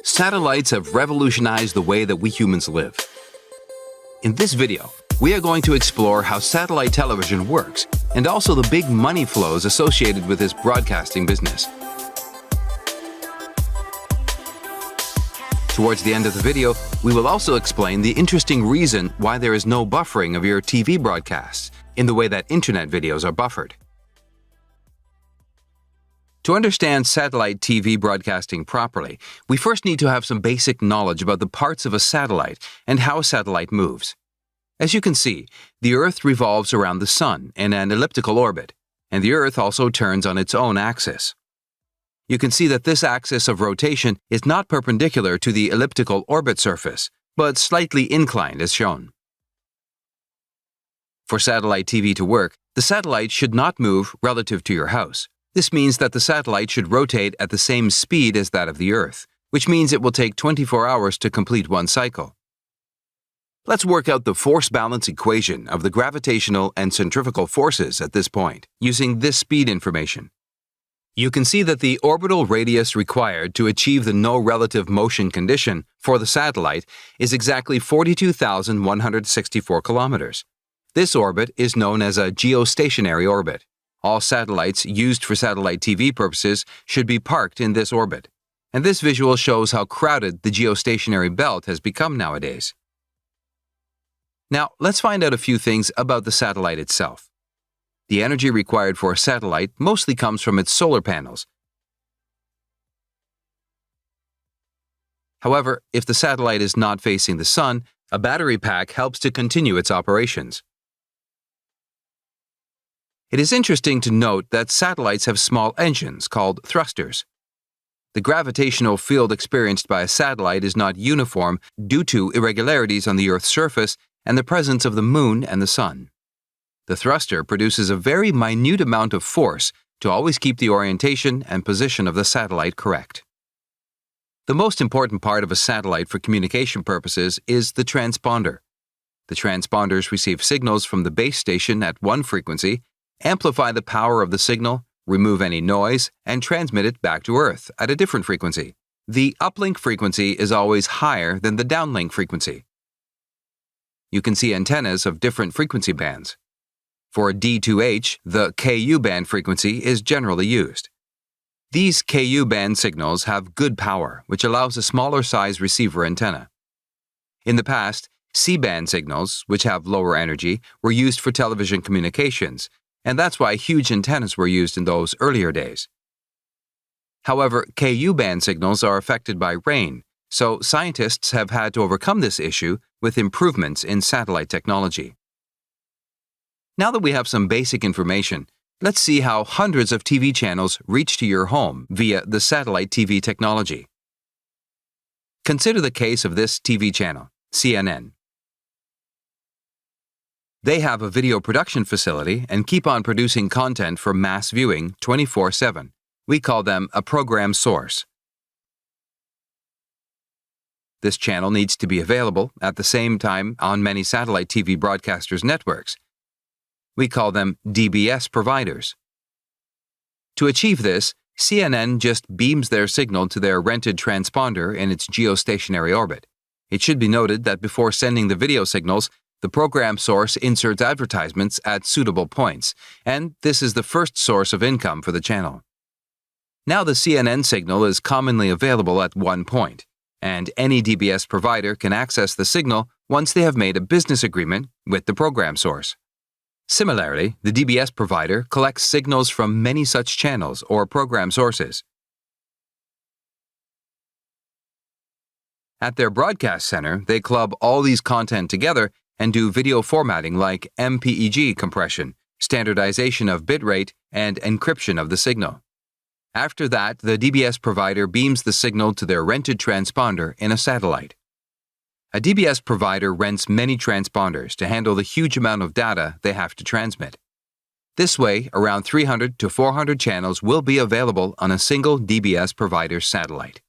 Satellites have revolutionized the way that we humans live. In this video, we are going to explore how satellite television works and also the big money flows associated with this broadcasting business. Towards the end of the video, we will also explain the interesting reason why there is no buffering of your TV broadcasts in the way that internet videos are buffered. To understand satellite TV broadcasting properly, we first need to have some basic knowledge about the parts of a satellite and how a satellite moves. As you can see, the Earth revolves around the Sun in an elliptical orbit, and the Earth also turns on its own axis. You can see that this axis of rotation is not perpendicular to the elliptical orbit surface, but slightly inclined as shown. For satellite TV to work, the satellite should not move relative to your house. This means that the satellite should rotate at the same speed as that of the Earth, which means it will take 24 hours to complete one cycle. Let's work out the force balance equation of the gravitational and centrifugal forces at this point, using this speed information. You can see that the orbital radius required to achieve the no relative motion condition for the satellite is exactly 42,164 kilometers. This orbit is known as a geostationary orbit. All satellites used for satellite TV purposes should be parked in this orbit. And this visual shows how crowded the geostationary belt has become nowadays. Now, let's find out a few things about the satellite itself. The energy required for a satellite mostly comes from its solar panels. However, if the satellite is not facing the sun, a battery pack helps to continue its operations. It is interesting to note that satellites have small engines called thrusters. The gravitational field experienced by a satellite is not uniform due to irregularities on the Earth's surface and the presence of the Moon and the Sun. The thruster produces a very minute amount of force to always keep the orientation and position of the satellite correct. The most important part of a satellite for communication purposes is the transponder. The transponders receive signals from the base station at one frequency, amplify the power of the signal, remove any noise, and transmit it back to Earth at a different frequency. The uplink frequency is always higher than the downlink frequency. You can see antennas of different frequency bands. For D2H, the Ku band frequency is generally used. These Ku band signals have good power, which allows a smaller size receiver antenna. In the past, C-band signals, which have lower energy, were used for television communications, and that's why huge antennas were used in those earlier days. However, Ku band signals are affected by rain, so scientists have had to overcome this issue with improvements in satellite technology. Now that we have some basic information, let's see how hundreds of TV channels reach to your home via the satellite TV technology. Consider the case of this TV channel, CNN. They have a video production facility and keep on producing content for mass viewing 24/7. We call them a program source. This channel needs to be available at the same time on many satellite TV broadcasters' networks. We call them DBS providers. To achieve this, CNN just beams their signal to their rented transponder in its geostationary orbit. It should be noted that before sending the video signals, the program source inserts advertisements at suitable points, and this is the first source of income for the channel. Now the CNN signal is commonly available at one point, and any DBS provider can access the signal once they have made a business agreement with the program source. Similarly, the DBS provider collects signals from many such channels or program sources. At their broadcast center, they club all these content together and do video formatting like MPEG compression, standardization of bitrate, and encryption of the signal. After that, the DBS provider beams the signal to their rented transponder in a satellite. A DBS provider rents many transponders to handle the huge amount of data they have to transmit. This way, around 300 to 400 channels will be available on a single DBS provider's satellite.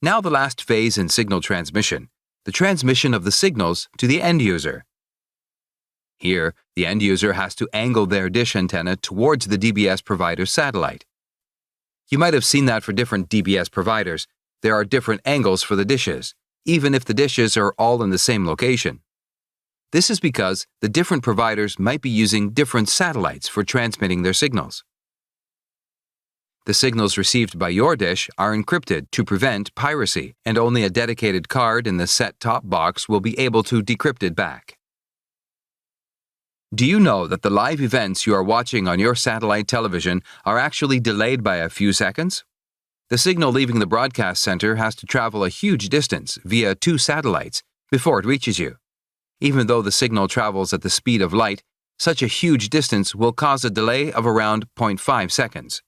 Now the last phase in signal transmission, the transmission of the signals to the end user. Here, the end user has to angle their dish antenna towards the DBS provider's satellite. You might have seen that for different DBS providers, there are different angles for the dishes, even if the dishes are all in the same location. This is because the different providers might be using different satellites for transmitting their signals. The signals received by your dish are encrypted to prevent piracy, and only a dedicated card in the set-top box will be able to decrypt it back. Do you know that the live events you are watching on your satellite television are actually delayed by a few seconds? The signal leaving the broadcast center has to travel a huge distance via 2 satellites before it reaches you. Even though the signal travels at the speed of light, such a huge distance will cause a delay of around 0.5 seconds.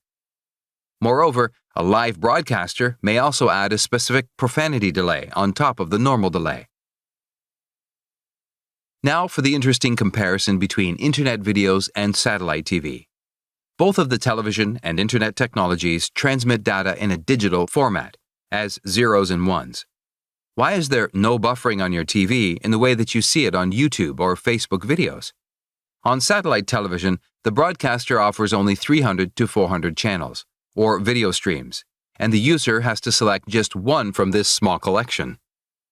Moreover, a live broadcaster may also add a specific profanity delay on top of the normal delay. Now for the interesting comparison between Internet videos and satellite TV. Both of the television and Internet technologies transmit data in a digital format, as zeros and ones. Why is there no buffering on your TV in the way that you see it on YouTube or Facebook videos? On satellite television, the broadcaster offers only 300 to 400 channels, or video streams, and the user has to select just one from this small collection.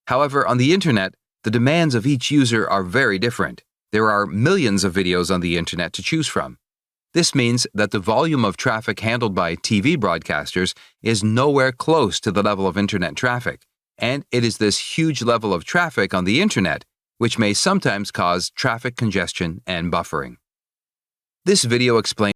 However, on the Internet, the demands of each user are very different. There are millions of videos on the Internet to choose from. This means that the volume of traffic handled by TV broadcasters is nowhere close to the level of Internet traffic, and it is this huge level of traffic on the Internet which may sometimes cause traffic congestion and buffering. This video explains